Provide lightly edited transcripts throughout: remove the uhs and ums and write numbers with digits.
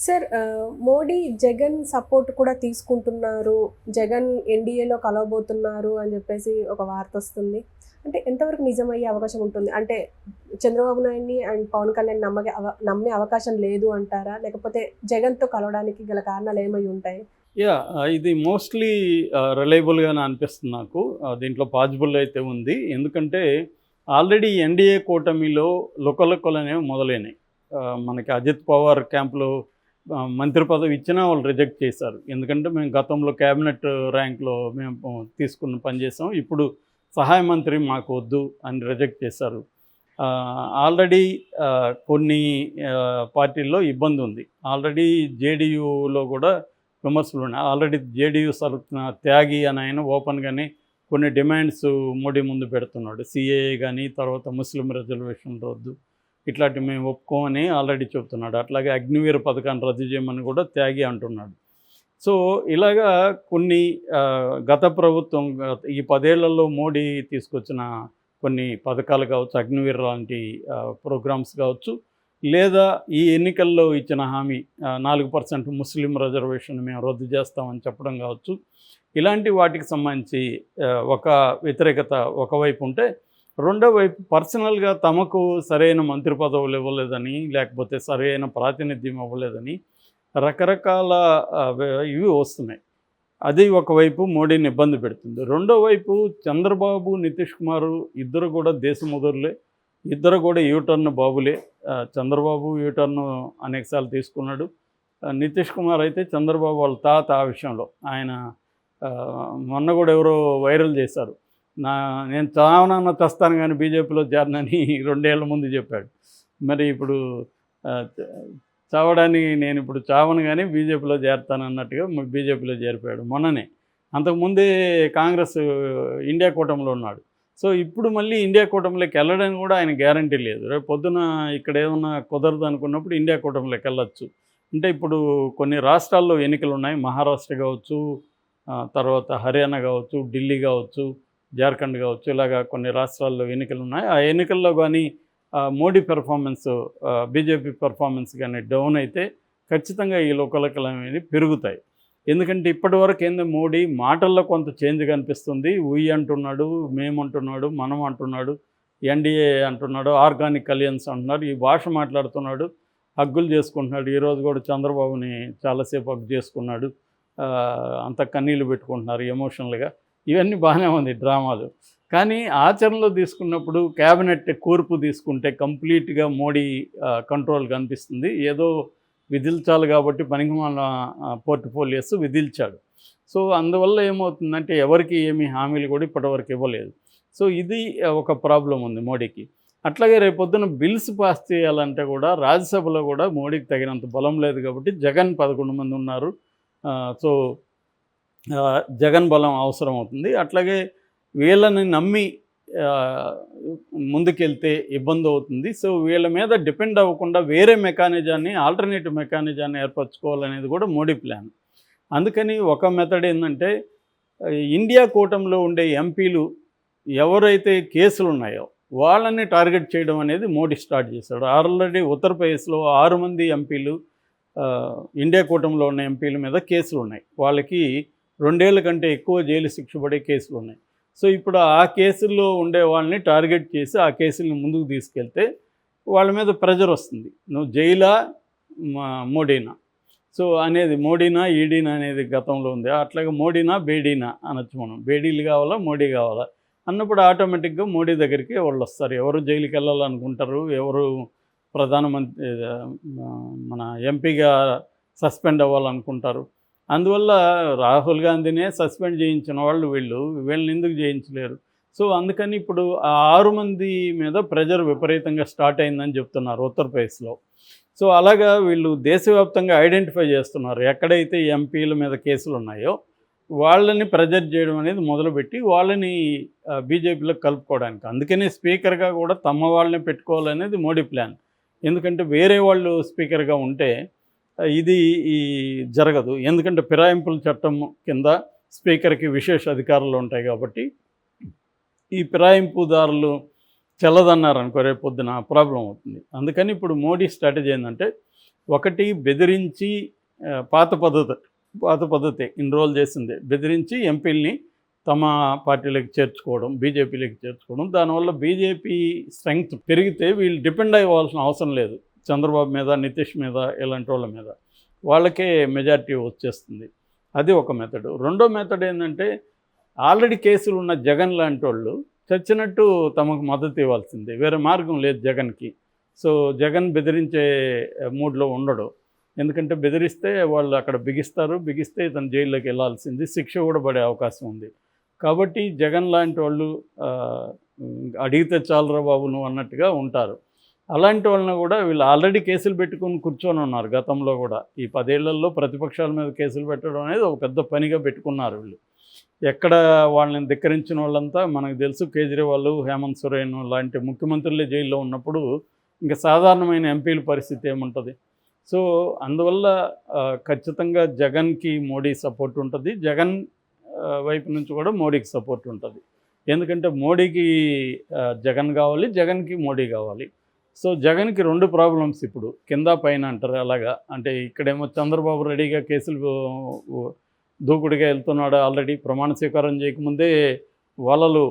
Sir Modi, Jagan support కూడా తీసుకుంటున్నారు. జగన్ ఎన్‌డీఏలో కలవబోతున్నారు అని జెప్పేసి ఒక వార్తొస్తుంది. అంటే ఎంతవరకు నిజమయ్యే అవకాశం ఉంటుంది? అంటే చంద్రబాబు నాయుడిని అండ్ పవన్ కళ్యాణ్ నమ్మే అవకాశం లేదు అంటారా? లేకపోతే జగన్‌తో కలవడానికి గల కారణాలు ఏమై ఉంటాయి? ఇది మోస్ట్‌లీ రిలయబుల్‌గానే అనిపిస్తుంది నాకు. దీంట్లో పాజిబుల్ అయితే ఉంది. ఎందుకంటే ఆల్రెడీ ఎన్‌డీఏ కూటమిలో లుకలుకలనేవి మొదలైనాయి. మనకి అజిత్ పవార్ క్యాంప్‌లో మంత్రి పదవి ఇచ్చినా వాళ్ళు రిజెక్ట్ చేశారు. ఎందుకంటే మేము గతంలో క్యాబినెట్ ర్యాంక్‌లో మేము తీసుకుని పనిచేసాం. ఇప్పుడు సహాయ మంత్రి మాకు వద్దు అని రిజెక్ట్ చేశారు. ఆల్రెడీ కొన్ని పార్టీల్లో ఇబ్బంది ఉంది. ఆల్రెడీ జేడీయూలో కూడా విమర్శలు ఉన్నాయి. ఆల్రెడీ జేడీయూ తరపున త్యాగి అని ఆయన ఓపెన్గానే కొన్ని డిమాండ్స్ మోడీ ముందు పెడుతున్నాడు. సిఏఏ కానీ, తర్వాత ముస్లిం రిజర్వేషన్లు రద్దు, ఇట్లాంటివి మేము ఒప్పుకోమని ఆల్రెడీ చెప్తున్నాడు. అట్లాగే అగ్నివీర పథకాన్ని రద్దు చేయమని కూడా త్యాగి అంటున్నాడు. సో ఇలాగా కొన్ని గత ప్రభుత్వం ఈ 10 ఏళ్లలో మోడీ తీసుకొచ్చిన కొన్ని పథకాలు కావచ్చు, అగ్నివీర్ లాంటి ప్రోగ్రామ్స్ కావచ్చు, లేదా ఈ ఎన్నికల్లో ఇచ్చిన హామీ 4% ముస్లిం రిజర్వేషన్ మేము రద్దు చేస్తామని చెప్పడం కావచ్చు, ఇలాంటి వాటికి సంబంధించి ఒక వ్యతిరేకత ఒకవైపు ఉంటే, రెండో వైపు పర్సనల్గా తమకు సరైన మంత్రి పదవులు ఇవ్వలేదని, లేకపోతే సరైన ప్రాతినిధ్యం ఇవ్వలేదని రకరకాల ఇవి వస్తున్నాయి. అది ఒకవైపు మోడీని ఇబ్బంది పెడుతుంది. రెండో వైపు చంద్రబాబు, నితీష్ కుమారు ఇద్దరు కూడా దేశముదురులే, ఇద్దరు కూడా యూటర్న్ బాబులే. చంద్రబాబు యూటర్న్ అనేకసార్లు తీసుకున్నాడు. నితీష్ కుమార్ అయితే చంద్రబాబు వాళ్ళ తాత ఆ విషయంలో ఆయన మొన్న కూడా ఎవరో వైరల్ చేశారు. నేను చావనన్నా తెస్తాను కానీ బీజేపీలో చేరనని 2 ఏళ్ల ముందు చెప్పాడు. మరి ఇప్పుడు చావడానికి నేను ఇప్పుడు చావను కానీ బీజేపీలో చేరతాను అన్నట్టుగా బీజేపీలో చేరిపోయాడు మొన్ననే. అంతకుముందే కాంగ్రెస్ ఇండియా కూటమిలో ఉన్నాడు. సో ఇప్పుడు మళ్ళీ ఇండియా కూటమిలోకి వెళ్ళడానికి కూడా ఆయన గ్యారంటీ లేదు. రేపు పొద్దున ఇక్కడ ఏమన్నా కుదరదు అనుకున్నప్పుడు ఇండియా కూటమిలోకి వెళ్ళొచ్చు. అంటే ఇప్పుడు కొన్ని రాష్ట్రాల్లో ఎన్నికలు ఉన్నాయి. మహారాష్ట్ర కావచ్చు, తర్వాత హర్యానా కావచ్చు, ఢిల్లీ కావచ్చు, జార్ఖండ్ కావచ్చు, ఇలాగా కొన్ని రాష్ట్రాల్లో ఎన్నికలు ఉన్నాయి. ఆ ఎన్నికల్లో కానీ మోడీ పెర్ఫార్మెన్స్, బీజేపీ పెర్ఫార్మెన్స్ కానీ డౌన్ అయితే ఖచ్చితంగా ఈ లోకలకలు అనేవి పెరుగుతాయి. ఎందుకంటే ఇప్పటివరకు ఏంది, మోడీ మాటల్లో కొంత చేంజ్ కనిపిస్తుంది. ఉయ్ అంటున్నాడు, మేమంటున్నాడు, మనం అంటున్నాడు, ఎన్డీఏ అంటున్నాడు, ఆర్గానిక్ అలియన్స్ అంటున్నాడు, ఈ భాష మాట్లాడుతున్నాడు, హగ్గులు చేసుకుంటున్నాడు. ఈరోజు కూడా చంద్రబాబుని చాలాసేపు హగ్ చేసుకున్నాడు. అంత కన్నీళ్ళు పెట్టుకుంటున్నారు ఎమోషనల్గా. ఇవన్నీ బాగానే ఉంది డ్రామాలు. కానీ ఆచరణలో తీసుకున్నప్పుడు క్యాబినెట్ కూర్పు తీసుకుంటే కంప్లీట్గా మోడీ కంట్రోల్ కనిపిస్తుంది. ఏదో విధిల్చాలి కాబట్టి పనికిమాలిన పోర్ట్ఫోలియోస్ విధిల్చాడు. సో అందువల్ల ఏమవుతుందంటే ఎవరికి ఏమీ హామీలు కూడా ఇప్పటివరకు ఇవ్వలేదు. సో ఇది ఒక ప్రాబ్లం ఉంది మోడీకి. అట్లాగే రేపొద్దున బిల్స్ పాస్ చేయాలంటే కూడా రాజ్యసభలో కూడా మోడీకి తగినంత బలం లేదు కాబట్టి జగన్ 11 మంది ఉన్నారు. సో జగన్ బలం అవసరం అవుతుంది. అట్లాగే వీళ్ళని నమ్మి ముందుకెళ్తే ఇబ్బంది అవుతుంది. సో వీళ్ళ మీద డిపెండ్ అవ్వకుండా వేరే మెకానిజాన్ని, ఆల్టర్నేటివ్ మెకానిజాన్ని ఏర్పరచుకోవాలనేది కూడా మోడీ ప్లాన్. అందుకని ఒక మెథడ్ ఏంటంటే, ఇండియా కూటమిలో ఉండే ఎంపీలు ఎవరైతే కేసులు ఉన్నాయో వాళ్ళని టార్గెట్ చేయడం అనేది మోడీ స్టార్ట్ చేశాడు. ఆల్రెడీ ఉత్తరప్రదేశ్లో 6 మంది ఎంపీలు, ఇండియా కూటమిలో ఉన్న ఎంపీల మీద కేసులు ఉన్నాయి. వాళ్ళకి 2 ఏళ్ల కంటే ఎక్కువ జైలు శిక్ష పడే కేసులు ఉన్నాయి. సో ఇప్పుడు ఆ కేసుల్లో ఉండే వాళ్ళని టార్గెట్ చేసి ఆ కేసుల్ని ముందుకు తీసుకెళ్తే వాళ్ళ మీద ప్రెజర్ వస్తుంది. నువ్వు జైలా, మోడీనా, సో అనేది మోడీనా ఈడీనా అనేది గతంలో ఉంది. అట్లాగే మోడీనా బేడీనా అనొచ్చు మనం. బేడీలు కావాలా, మోడీ కావాలా అన్నప్పుడు ఆటోమేటిక్గా మోడీ దగ్గరికి వాళ్ళు వస్తారు. ఎవరు జైలుకి వెళ్ళాలనుకుంటారు, ఎవరు ప్రధానమంత్రి మన ఎంపీగా సస్పెండ్ అవ్వాలనుకుంటారు. అందువల్ల రాహుల్ గాంధీనే సస్పెండ్ చేయించిన వాళ్ళు వీళ్ళని ఎందుకు చేయించలేరు? సో అందుకని ఇప్పుడు ఆ 6 మంది మీద ప్రెజర్ విపరీతంగా స్టార్ట్ అయిందని చెప్తున్నారు ఉత్తరప్రదేశ్లో. సో అలాగా వీళ్ళు దేశవ్యాప్తంగా ఐడెంటిఫై చేస్తున్నారు. ఎక్కడైతే ఎంపీల మీద కేసులు ఉన్నాయో వాళ్ళని ప్రెజర్ చేయడం అనేది మొదలుపెట్టి వాళ్ళని బీజేపీలో కలుపుకోవడానికి. అందుకనే స్పీకర్గా కూడా తమ వాళ్ళని పెట్టుకోవాలనేది మోడీ ప్లాన్. ఎందుకంటే వేరే వాళ్ళు స్పీకర్గా ఉంటే ఇది జరగదు. ఎందుకంటే ఫిరాయింపుల చట్టం కింద స్పీకర్కి విశేష అధికారాలు ఉంటాయి కాబట్టి ఈ ఫిరాయింపుదారులు చెల్లదన్నారనుకో రేపు పొద్దున ప్రాబ్లం అవుతుంది. అందుకని ఇప్పుడు మోడీ స్ట్రాటజీ ఏంటంటే ఒకటి బెదిరించి పాత పద్ధతి ఎన్రోల్ చేసింది, బెదిరించి ఎంపీలని తమ పార్టీలోకి చేర్చుకోవడం, బీజేపీలోకి చేర్చుకోవడం. దానివల్ల బీజేపీ స్ట్రెంగ్త్ పెరిగితే వీళ్ళు డిపెండ్ అవ్వాల్సిన అవసరం లేదు చంద్రబాబు మీద, నితీష్ మీద, ఇలాంటి వాళ్ళ మీద. వాళ్ళకే మెజారిటీ వచ్చేస్తుంది. అది ఒక మెథడ్. రెండో మెథడ్ ఏంటంటే ఆల్రెడీ కేసులు ఉన్న జగన్ లాంటి వాళ్ళు చచ్చినట్టు తమకు మద్దతు ఇవ్వాల్సిందే, వేరే మార్గం లేదు జగన్కి. సో జగన్ బెదిరించే మూడ్లో ఉండడు. ఎందుకంటే బెదిరిస్తే వాళ్ళు అక్కడ బిగిస్తే ఇతను జైల్లోకి వెళ్ళాల్సింది, శిక్ష కూడా పడే అవకాశం ఉంది. కాబట్టి జగన్ లాంటి వాళ్ళు అడిగితే చాలరా బాబు నువ్వు అన్నట్టుగా ఉంటారు. అలాంటి వాళ్ళని కూడా వీళ్ళు ఆల్రెడీ కేసులు పెట్టుకుని కూర్చొని ఉన్నారు. గతంలో కూడా ఈ 10 ఏళ్లలో ప్రతిపక్షాల మీద కేసులు పెట్టడం అనేది ఒక పెద్ద పనిగా పెట్టుకున్నారు వీళ్ళు. ఎక్కడ వాళ్ళని ధిక్కరించిన వాళ్ళంతా మనకు తెలుసు. కేజ్రీవాల్, హేమంత్ సోరెన్ లాంటి ముఖ్యమంత్రులే జైల్లో ఉన్నప్పుడు ఇంకా సాధారణమైన ఎంపీల పరిస్థితి ఏముంటుంది? సో అందువల్ల ఖచ్చితంగా జగన్కి మోడీ సపోర్ట్ ఉంటుంది, జగన్ వైపు నుంచి కూడా మోడీకి సపోర్ట్ ఉంటుంది. ఎందుకంటే మోడీకి జగన్ కావాలి, జగన్కి మోడీ కావాలి. సో జగన్కి 2 ప్రాబ్లమ్స్ ఇప్పుడు, కింద పైన అంటారు అలాగా. అంటే ఇక్కడేమో చంద్రబాబు రెడీగా కేసులు దూకుడుగా వెళ్తున్నాడు. ఆల్రెడీ ప్రమాణ స్వీకారం చేయకముందే వలలు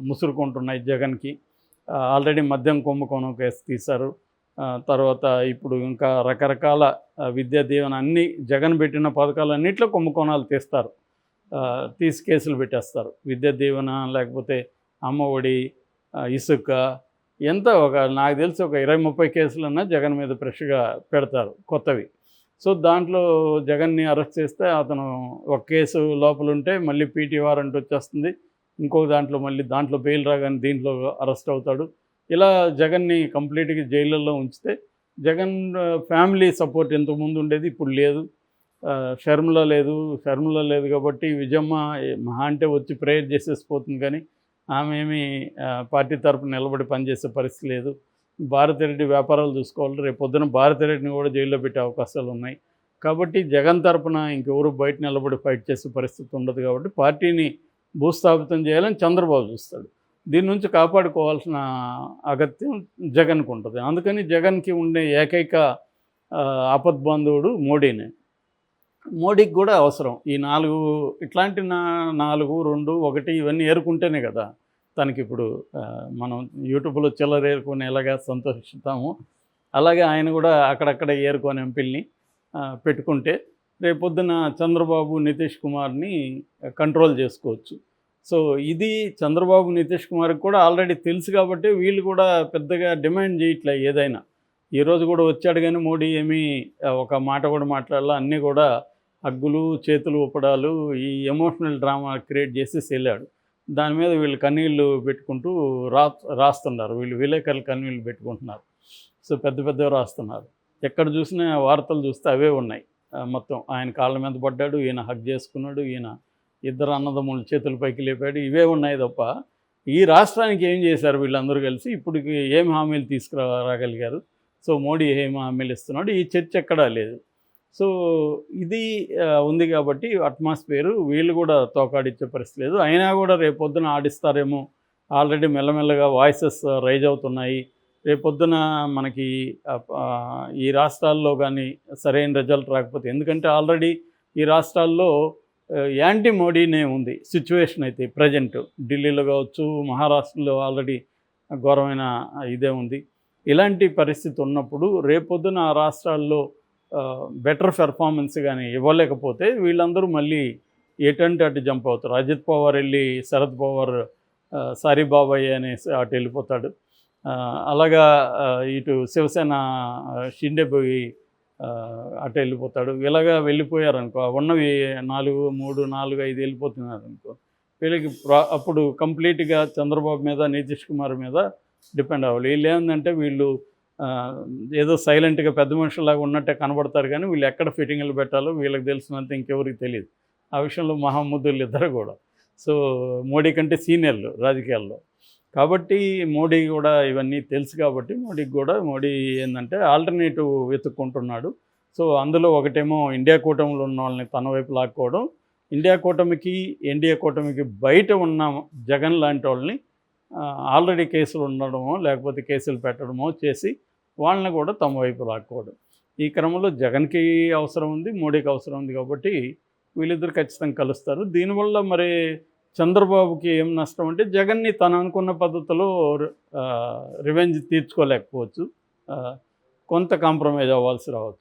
ముసురుకుంటున్నాయి జగన్కి. ఆల్రెడీ మద్యం కుంభకోణం కేసు తీశారు. తర్వాత ఇప్పుడు ఇంకా రకరకాల విద్యా దీవెన అన్నీ జగన్ పెట్టిన పథకాలన్నింటిలో కుంభకోణాలు తీస్తారు, తీసి కేసులు పెట్టేస్తారు. విద్యా దీవెన, లేకపోతే అమ్మఒడి, ఇసుక, ఎంత నాకు తెలిసి ఒక 20-30 కేసులన్నా జగన్ మీద ఫ్రెష్గా పెడతారు కొత్తవి. సో దాంట్లో జగన్ని అరెస్ట్ చేస్తే అతను ఒక కేసు లోపల ఉంటే మళ్ళీ పీటీ వారెంట్ వచ్చేస్తుంది, ఇంకొక దాంట్లో బెయిల్ రాగానే దీంట్లో అరెస్ట్ అవుతాడు. ఇలా జగన్ని కంప్లీట్గా జైళ్ళల్లో ఉంచితే జగన్ ఫ్యామిలీ సపోర్ట్ ఇంతకుముందు ఉండేది, ఇప్పుడు లేదు. షర్మిల లేదు కాబట్టి విజయమ్మ మహా అంటే వచ్చి ప్రేయర్ చేసేసిపోతుంది, కానీ ఆమె ఏమీ పార్టీ తరపున నిలబడి పనిచేసే పరిస్థితి లేదు. భారతిరెడ్డి వ్యాపారాలు చూసుకోవాలి, రేపు పొద్దున భారతిరెడ్డిని కూడా జైల్లో పెట్టే అవకాశాలు ఉన్నాయి. కాబట్టి జగన్ తరపున ఇంకెవరు బయట నిలబడి ఫైట్ చేసే పరిస్థితి ఉండదు. కాబట్టి పార్టీని భూస్థాపితం చేయాలని చంద్రబాబు చూస్తాడు. దీని నుంచి కాపాడుకోవాల్సిన అగత్యం జగన్కు ఉంటుంది. అందుకని జగన్కి ఉండే ఏకైక ఆపద్బాంధవుడు మోడీనే. మోడీకి కూడా అవసరం ఈ 4 ఇట్లాంటి 4, 2, 1 ఇవన్నీ ఏరుకుంటేనే కదా తనకి ఇప్పుడు మనం యూట్యూబ్లో చిల్లర ఏరుకొని ఎలాగా సంతోషిస్తాము, అలాగే ఆయన కూడా అక్కడక్కడ ఏరుకొని ఎంపీల్ని పెట్టుకుంటే రేపొద్దున చంద్రబాబు, నితీష్ కుమార్ని కంట్రోల్ చేసుకోవచ్చు. సో ఇది చంద్రబాబు, నితీష్ కుమార్కి కూడా ఆల్రెడీ తెలుసు కాబట్టి వీళ్ళు కూడా పెద్దగా డిమాండ్ చేయట్లే ఏదైనా. ఈరోజు కూడా వచ్చాడు కానీ మోడీ ఏమీ ఒక మాట కూడా మాట్లాడాల, అన్నీ కూడా హగ్గులు, చేతులు ఊపడాలు, ఈ ఎమోషనల్ డ్రామా క్రియేట్ చేసేసి వెళ్ళాడు. దాని మీద వీళ్ళు కన్నీళ్ళు పెట్టుకుంటూ రాస్తున్నారు, వీళ్ళు విలేకరులు కన్నీళ్ళు పెట్టుకుంటున్నారు. సో పెద్దవి రాస్తున్నారు. ఎక్కడ చూసినా వార్తలు చూస్తే అవే ఉన్నాయి. మొత్తం ఆయన కాళ్ళ మీద పడ్డాడు, ఈయన హగ్ చేసుకున్నాడు, ఈయన ఇద్దరు అన్నదమ్ములు చేతుల పైకి లేపాడు, ఇవే ఉన్నాయి తప్ప ఈ రాష్ట్రానికి ఏం చేశారు వీళ్ళందరూ కలిసి, ఇప్పటికి ఏం హామీలు తీసుకురాగలిగారు, సో మోడీ ఏం హామీలు ఇస్తున్నాడు, ఈ చర్చ ఎక్కడా లేదు. సో ఇది ఉంది కాబట్టి అట్మాస్ఫియరు వీళ్ళు కూడా తోకాడిచ్చే పరిస్థితి లేదు. అయినా కూడా రేపొద్దున ఆడిస్తారేమో, ఆల్రెడీ మెల్లమెల్లగా వాయిసెస్ రైజ్ అవుతున్నాయి. రేపొద్దున మనకి ఈ రాష్ట్రాల్లో కానీ సరైన రిజల్ట్ రాకపోతే, ఎందుకంటే ఆల్రెడీ ఈ రాష్ట్రాల్లో యాంటీ మోడీనే ఉంది సిచ్యువేషన్ అయితే ప్రజెంట్. ఢిల్లీలో కావచ్చు, మహారాష్ట్రలో ఆల్రెడీ ఘోరమైన ఇదే ఉంది. ఇలాంటి పరిస్థితి ఉన్నప్పుడు రేపొద్దున ఆ రాష్ట్రాల్లో బెటర్ పెర్ఫార్మెన్స్ కానీ ఇవ్వలేకపోతే వీళ్ళందరూ మళ్ళీ ఎటంటే అటు జంప్ అవుతారు. అజిత్ పవార్ వెళ్ళి శరద్ పవార్ సారీ బాబాయ్ అనేసి అటు వెళ్ళిపోతాడు. అలాగా ఇటు శివసేన షిండే పోయి అటు వెళ్ళిపోతాడు. ఇలాగా వెళ్ళిపోయారనుకో, ఉన్నవి 4, 3, 4, 5 వెళ్ళిపోతున్నారు అనుకో, వీళ్ళకి అప్పుడు కంప్లీట్గా చంద్రబాబు మీద, నితీష్ కుమార్ మీద డిపెండ్ అవ్వాలి. వీళ్ళు ఏంటంటే వీళ్ళు ఏదో సైలెంట్గా పెద్ద మనుషులాగా ఉన్నట్టే కనబడతారు, కానీ వీళ్ళు ఎక్కడ ఫిట్టింగ్లు పెట్టాలో వీళ్ళకి తెలిసినంత ఇంకెవరికి తెలియదు. ఆ విషయంలో మహాముద్దులు ఇద్దరు కూడా. సో మోడీ కంటే సీనియర్లు రాజకీయాల్లో. కాబట్టి మోడీ కూడా ఇవన్నీ తెలుసు కాబట్టి మోడీ ఏంటంటే ఆల్టర్నేటివ్ వెతుక్కుంటున్నాడు. సో అందులో ఒకటేమో ఇండియా కూటమిలో ఉన్న వాళ్ళని తన వైపు లాక్కోవడం, ఎన్డీఏ కూటమికి బయట ఉన్న జగన్ లాంటి వాళ్ళని ఆల్రెడీ కేసులు ఉండడమో లేకపోతే కేసులు పెట్టడమో చేసి వాళ్ళని కూడా తమ వైపు లాక్కోవడం. ఈ క్రమంలో జగన్కి అవసరం ఉంది, మోడీకి అవసరం ఉంది కాబట్టి వీళ్ళిద్దరు ఖచ్చితంగా కలుస్తారు. దీనివల్ల మరి చంద్రబాబుకి ఏం నష్టం అంటే జగన్ని తను అనుకున్న పద్ధతిలో రివెంజ్ తీర్చుకోలేకపోవచ్చు, కొంత కాంప్రమైజ్ అవ్వాల్సి రావచ్చు.